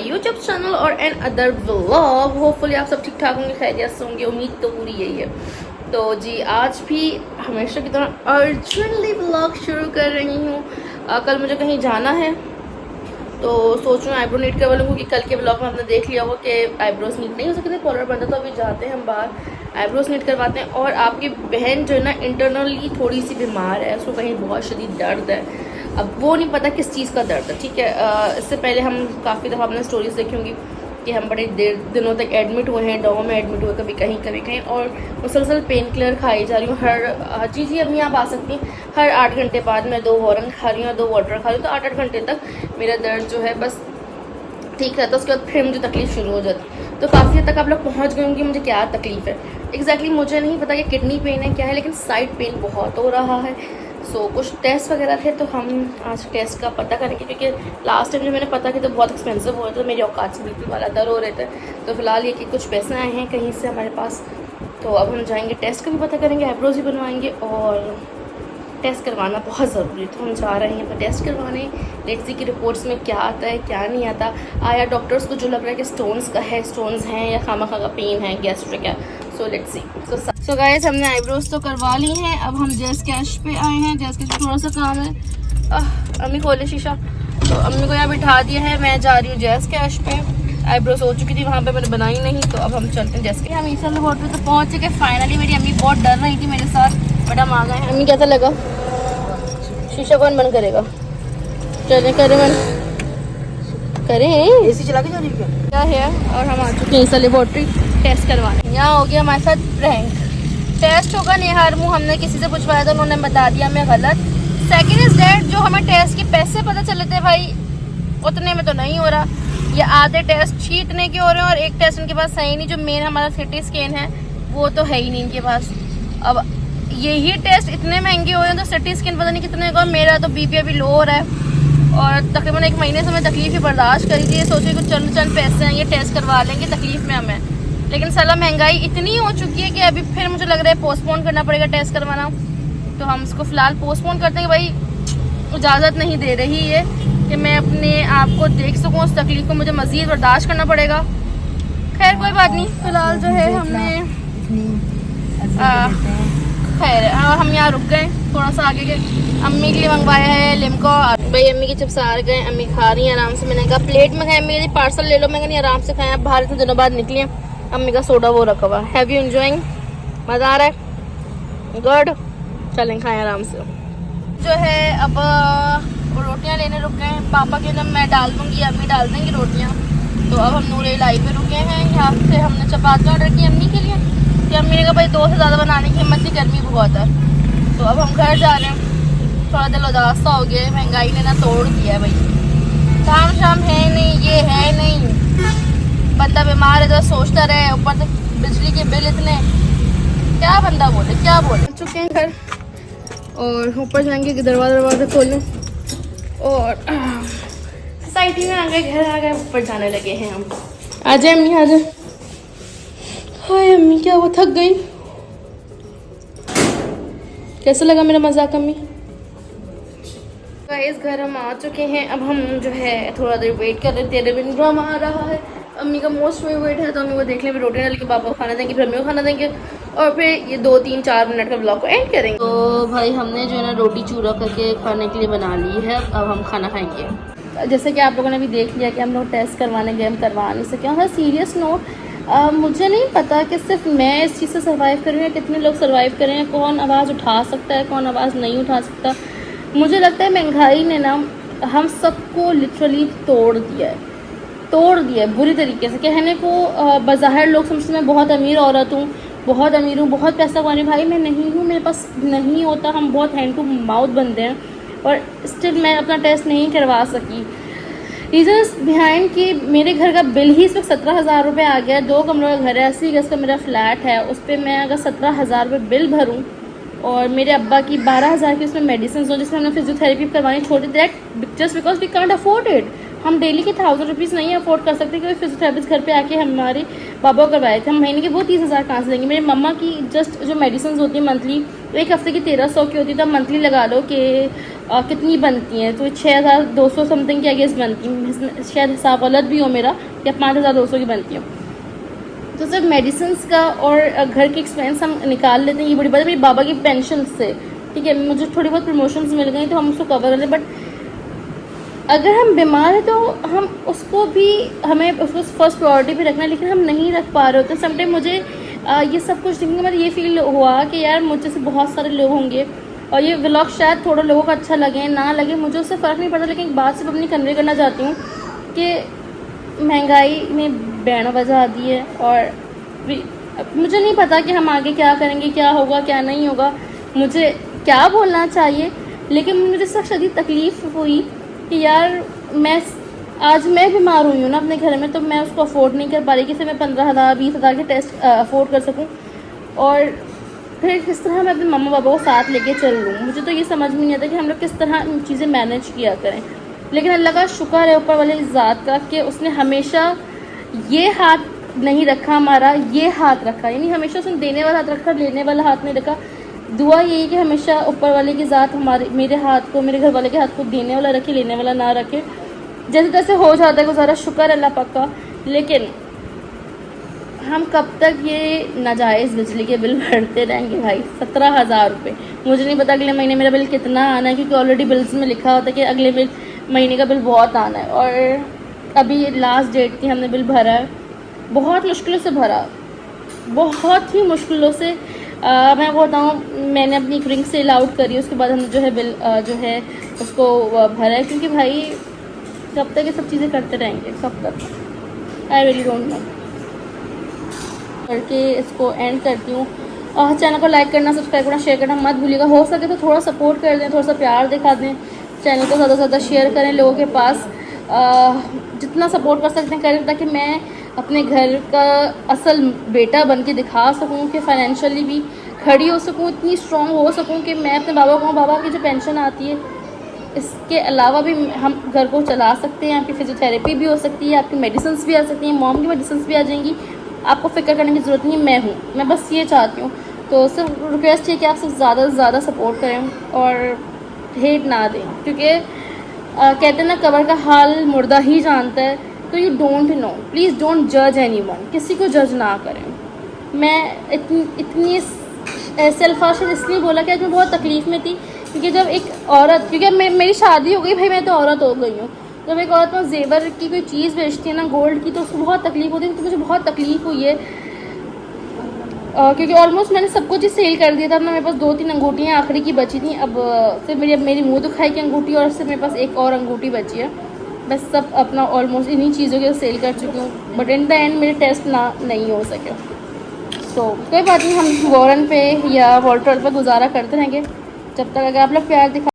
My YouTube channel और N other vlog. Hopefully आप सब ठीक ठाक होंगे, खैरियत से होंगे, उम्मीद तो पूरी यही है। तो जी आज भी हमेशा की तरह अर्जेंटली व्लॉग शुरू कर रही हूँ। कल मुझे कहीं जाना है तो सोच रही हूँ आईब्रो नीट करवा लूँ, क्योंकि कल के ब्लॉग में आपने देख लिया होगा कि आईब्रोज नीट नहीं हो सकते, कॉलर बनता। तो अभी जाते हैं हम बाहर, आईब्रोज नीट करवाते हैं। और आपकी बहन जो है ना इंटरनली थोड़ी सी बीमार है, उसको कहीं बहुत शदीद दर्द है। अब वो नहीं पता किस चीज़ का दर्द है, ठीक है। इससे पहले हम काफ़ी दफ़ा अपने स्टोरीज देखी होंगी कि हम बड़े दिनों तक एडमिट हुए हैं, दवा में एडमिट हुए, कभी कहीं और मुसलसल पेन किलर खाई जा रही हूँ। हर चीज़ ही अभी आप आ सकती हैं। हर 8 घंटे बाद मैं 2 हॉर्न खा रही हूँ, 2 वाटर खा रही हूँ, तो 8 घंटे तक मेरा दर्द जो है बस ठीक रहता है। उसके बाद फिर मुझे तकलीफ़ शुरू हो जाती। तो काफ़ी हद तक आप लोग पहुँच गए होंगे मुझे क्या तकलीफ़ है एग्जैक्टली मुझे नहीं पता कि किडनी पेन है क्या है, लेकिन साइड पेन बहुत हो रहा है। सो कुछ टेस्ट वगैरह थे तो हम आज टेस्ट का पता करेंगे, क्योंकि लास्ट टाइम जो मैंने पता किया तो बहुत एक्सपेंसिव हो रहे थे, मेरी औकात से बिल्कुल वाला दर हो रहे थे। तो फिलहाल ये कि कुछ पैसे आए हैं कहीं से हमारे पास, तो अब हम जाएंगे टेस्ट का भी पता करेंगे, आईब्रोज भी बनवाएंगे और टेस्ट करवाना बहुत ज़रूरी है। तो हम जा रहे हैं टेस्ट करवाने। लेट्स सी की रिपोर्ट्स में क्या आता है क्या नहीं आता। आया डॉक्टर्स को जो लग रहा है कि स्टोन्स का है, स्टोन्स हैं या खामखा का पेन है, गैस्ट्रिक है। So let's see. So guys हमने आईब्रोज तो करवा ली हैं। अब हम जैस कैश पे आए हैं। जैस कैश पे थोड़ा सा काम है। अम्मी खोले शीशा, तो अम्मी को यहाँ बिठा दिया है। मैं जा रही हूँ जैस कैश पे। आईब्रोज हो चुकी थी वहाँ पे, मैंने बनाई नहीं, तो अब हम चलते हैं जैसे। हम ईसा होटल तो पहुँच चुके फाइनली। मेरी अम्मी बहुत डर रही थी मेरे साथ, बट हम आ गए हैं। अम्मी कैसा लगा? शीशा कौन बंद करेगा? चले करें बंद करें, एसी चला के जा रही है क्या है। और हम आ चुके हैं लेबोरेटरी टेस्ट करवाने। यहाँ हो गया हमारे साथ प्रैंक। टेस्ट होगा निहार मुँह, हमने किसी से पूछवाया था, उन्होंने बता दिया हमें गलत। सेकेंड इज डेट, जो हमें टेस्ट के पैसे पता चले थे भाई उतने में तो नहीं हो रहा। ये आधे टेस्ट ही इतने के हो रहे हैं और एक टेस्ट इनके पास है ही नहीं। जो मेन हमारा सिटी स्कैन है वो तो है ही नहीं इनके पास। अब यही टेस्ट इतने महंगे हो रहे हैं तो सिटी स्कैन पता नहीं कितने का। मेरा तो बीपी अभी लो हो रहा है और तकरीबन 1 महीने से मैं तकलीफ ही बर्दाश्त करी थी। ये सोचे कुछ चंद पैसे हैं, ये टेस्ट करवा लेंगे, तकलीफ में हमें। लेकिन साला महंगाई इतनी हो चुकी है कि अभी फिर मुझे लग रहा है पोस्टपोन करना पड़ेगा टेस्ट करवाना। तो हम इसको फ़िलहाल पोस्टपोन करते हैं। भाई इजाज़त नहीं दे रही है कि मैं अपने आप को देख सकूँ, उस तकलीफ को मुझे मज़ीद बर्दाश्त करना पड़ेगा। खैर कोई बात नहीं, फ़िलहाल जो है हमने खैर और हम यहाँ रुक गए थोड़ा सा आगे के। अम्मी के लिए मंगवाया है लिमका। भाई अम्मी के चिप्स आ गए, अम्मी खा रही हैं आराम से। मैंने कहा प्लेट में खाए, अम्मी कहती पार्सल ले लो। मैं कहती आराम से खाएं, आप बाहर इतने दिनों बाद निकली हैं। अम्मी का सोडा वो रखा हुआ। Have you enjoying? मज़ा आ रहा है? गुड, चलें खाएं आराम से। जो है अब रोटियाँ लेने रुक गए हैं। पापा के जब मैं डाल दूँगी, अम्मी डाल देंगी रोटियाँ। तो अब हम नूर इलाही पे रुके हैं। यहाँ से हमने चपाती ऑर्डर की अम्मी के लिए, कि अम्मी ने कहा भाई 2 से ज़्यादा बनाने की हिम्मत नहीं, गर्मी बहुत है। तो अब हम घर जा रहे हैं। थोड़ा दिल उदास सा हो गया, महंगाई ने ना तोड़ दिया है भाई। काम शाम है नहीं, ये है नहीं, बंदा बीमार है तो सोचता रहे, ऊपर से बिजली के बिल इतने, क्या बंदा बोले क्या बोले। चुके हैं घर और ऊपर जाएंगे कि दरवाजा खोलने और सोसाइटी में आ गए, घर आ गए, ऊपर जाने लगे हैं हम। आ जाए अम्मी आ जाए। हाय अम्मी क्या वो थक गई? कैसा लगा मेरा मजाक अम्मी? इस घर हम आ चुके हैं। अब हम जो है थोड़ा देर वेट कर रहे थे। रविंद्र ड्रामा आ रहा है, अम्मी का मोस्ट फेवरेट है, तो अम्मी को देख लें, फिर रोटी डाल के पापा को खाना देंगे, फिर अम्मी को खाना देंगे और फिर ये 2-3-4 मिनट का ब्लॉग को एंड करेंगे। तो भाई हमने जो है ना रोटी चूरा करके खाने के लिए बना ली है। अब हम खाना खाएंगे। जैसे कि आप लोगों ने भी देख लिया कि हम लोग टेस्ट करवाने गए, हम करवा नहीं सके। हाँ सीरियस नोट, मुझे नहीं पता कि सिर्फ मैं इस चीज़ से सर्वाइव कर रही हूँ या कितने लोग सर्वाइव कर रहे हैं। कौन आवाज़ उठा सकता है, कौन आवाज़ नहीं उठा सकता। मुझे लगता है महंगाई ने ना हम सबको लिटरली तोड़ दिया है बुरी तरीके से। कहने को बाज़ाहिर लोग समझते मैं बहुत अमीर औरत हूँ, बहुत अमीर हूँ, बहुत पैसा कमाने। भाई मैं नहीं हूँ, मेरे पास नहीं होता। हम बहुत हैंड टू माउथ बनते हैं और स्टिल मैं अपना टेस्ट नहीं करवा सकी। रीजन्स बिहाइंड कि मेरे घर का बिल ही इस वक्त 17,000 रुपये आ गया। 2 कमरों का घर है, 80 गज का मेरा फ्लैट है। उस पर मैं अगर 17,000 रुपये बिल भरूँ और मेरे अब्बा की 12,000 की उसमें मेडिसिन हो, जिसमें हमने फिजियोथेरेपी करवानी छोड़ी, that just because we can't afford it. हम डेली के 1000 रुपीज़ नहीं अफोर्ड कर सकते, क्योंकि फिजियोथेरेपिस्ट घर पे आके हमारे बाबा को करवाए थे। हम महीने के वो 30,000 कहाँ से देंगे। मेरी मम्मा की जस्ट जो मेडिसिन होती है मंथली, एक हफ्ते की 1300 की होती है, तो मंथली लगा लो कि कितनी बनती हैं, तो 6200 समथिंग की आई गेस बनती हैं, शायद हिसाब गलत भी हो मेरा, या 5200 की बनती हो। तो सिर्फ मेडिसिन का और घर के एक्सपेंस हम निकाल लेते हैं, ये बड़ी बात है। मेरी बाबा की पेंशन से, ठीक है, मुझे थोड़ी बहुत प्रमोशंस मिल गई तो हम उसको कवर कर लें, बट अगर हम बीमार हैं तो हम उसको भी, हमें उसको फर्स्ट प्रायोरिटी पे रखना है, लेकिन हम नहीं रख पा रहे होते। समटाइम मुझे ये सब कुछ देखने के बाद ये फील हुआ कि यार मुझे से बहुत सारे लोग होंगे और ये व्लॉग शायद थोड़ा लोगों को अच्छा लगे ना लगे, मुझे उससे फ़र्क नहीं पड़ता, लेकिन एक बात सिर्फ अपनी कन्वे करना चाहती हूँ कि महंगाई ने बैंड बजा दी है और मुझे नहीं पता कि हम आगे क्या करेंगे, क्या होगा क्या नहीं होगा, मुझे क्या बोलना चाहिए, लेकिन मुझे सबसे शदीद तकलीफ़ हुई कि यार आज मैं बीमार हुई हूँ ना अपने घर में, तो मैं उसको अफोर्ड नहीं कर पा रही कि मैं 15,000 20,000 के टेस्ट अफोर्ड कर सकूँ, और फिर किस तरह मैं अपने मम्मा पापा को साथ लेके चल लूँ। मुझे तो ये समझ में नहीं आता कि हम लोग किस तरह चीज़ें मैनेज किया करें, लेकिन अल्लाह का शुक्र है ऊपर वाले ज़ात का कि उसने हमेशा ये हाथ नहीं रखा हमारा, ये हाथ रखा, यानी हमेशा उसने देने वाला हाथ रखा, लेने वाला हाथ नहीं रखा। दुआ यही कि हमेशा ऊपर वाले की ज़ात मेरे हाथ को, मेरे घर वाले के हाथ को देने वाला रखे, लेने वाला ना रखे। जैसे तैसे हो जाता है गुजारा, शुक्र अल्लाह पाक का। लेकिन हम कब तक ये नाजायज़ बिजली के बिल भरते रहेंगे भाई? 17,000 रुपये। मुझे नहीं पता अगले महीने मेरा बिल कितना आना है, क्योंकि ऑलरेडी बिल्स में लिखा होता है कि अगले महीने का बिल बहुत आना है, और अभी लास्ट डेट थी, हमने बिल भरा है, बहुत मुश्किलों से भरा, बहुत ही मुश्किलों से। मैं वो बताऊँ, मैंने अपनी एक रिंग सेल आउट करी, उसके बाद हमने जो है बिल जो है उसको भरा है, क्योंकि भाई कब तक ये सब चीज़ें करते रहेंगे, कब तक? I really don't know. करके इसको एंड करती हूँ। और चैनल को लाइक करना, सब्सक्राइब करना, शेयर करना मत भूलिएगा। हो सके तो थोड़ा सपोर्ट कर दें, थोड़ा सा प्यार दिखा दें, चैनल को ज़्यादा से ज़्यादा शेयर करें लोगों के पास। जितना सपोर्ट कर सकते हैं करें, ताकि मैं अपने घर का असल बेटा बन के दिखा सकूँ कि फाइनेंशियली भी खड़ी हो सकूँ, इतनी स्ट्रॉन्ग हो सकूँ कि मैं अपने बाबा को, बाबा की जो पेंशन आती है इसके अलावा भी हम घर को चला सकते हैं। आपकी फिजियोथेरेपी भी हो सकती है, आपकी मेडिसिन भी आ सकती हैं, मॉम की मेडिसिन भी आ जाएंगी, आपको फिक्र करने की ज़रूरत नहीं, मैं हूँ, मैं बस ये चाहती हूँ। तो सिर्फ रिक्वेस्ट है कि आप सिर्फ ज़्यादा से ज़्यादा सपोर्ट करें और हेट ना दें, क्योंकि कहते हैं ना कब्र का हाल मुर्दा ही जानता है। तो you don't know, please don't जज एनीवन, किसी को जज ना करें। मैं इतनी सेल्फाश इसलिए बोला कि आज मैं बहुत तकलीफ़ में थी, क्योंकि जब एक औरत, क्योंकि मेरी शादी हो गई भाई, मैं तो औरत हो गई हूँ, जब एक औरत में जेवर की कोई चीज़ बेचती है ना, गोल्ड की, तो उसको बहुत तकलीफ़ होती है। तो मुझे बहुत तकलीफ़ हुई है, क्योंकि ऑलमोस्ट मैंने सब कुछ ही सेल कर दिया था। अब मेरे पास 2-3 अंगूठियाँ आखिरी की बची थी, अब सिर्फ मेरी मुँह दिखाई की अंगूठी और सिर्फ मेरे पास एक और अंगूठी बची है, बस सब अपना ऑलमोस्ट इन्हीं चीज़ों के सेल कर चुकी हूँ। बट इन द एंड मेरे टेस्ट नहीं हो सके, तो कोई बात नहीं, हम वॉरन पे या वॉल्टर पे गुजारा करते रहेंगे जब तक। अगर आप लोग प्यार दिखा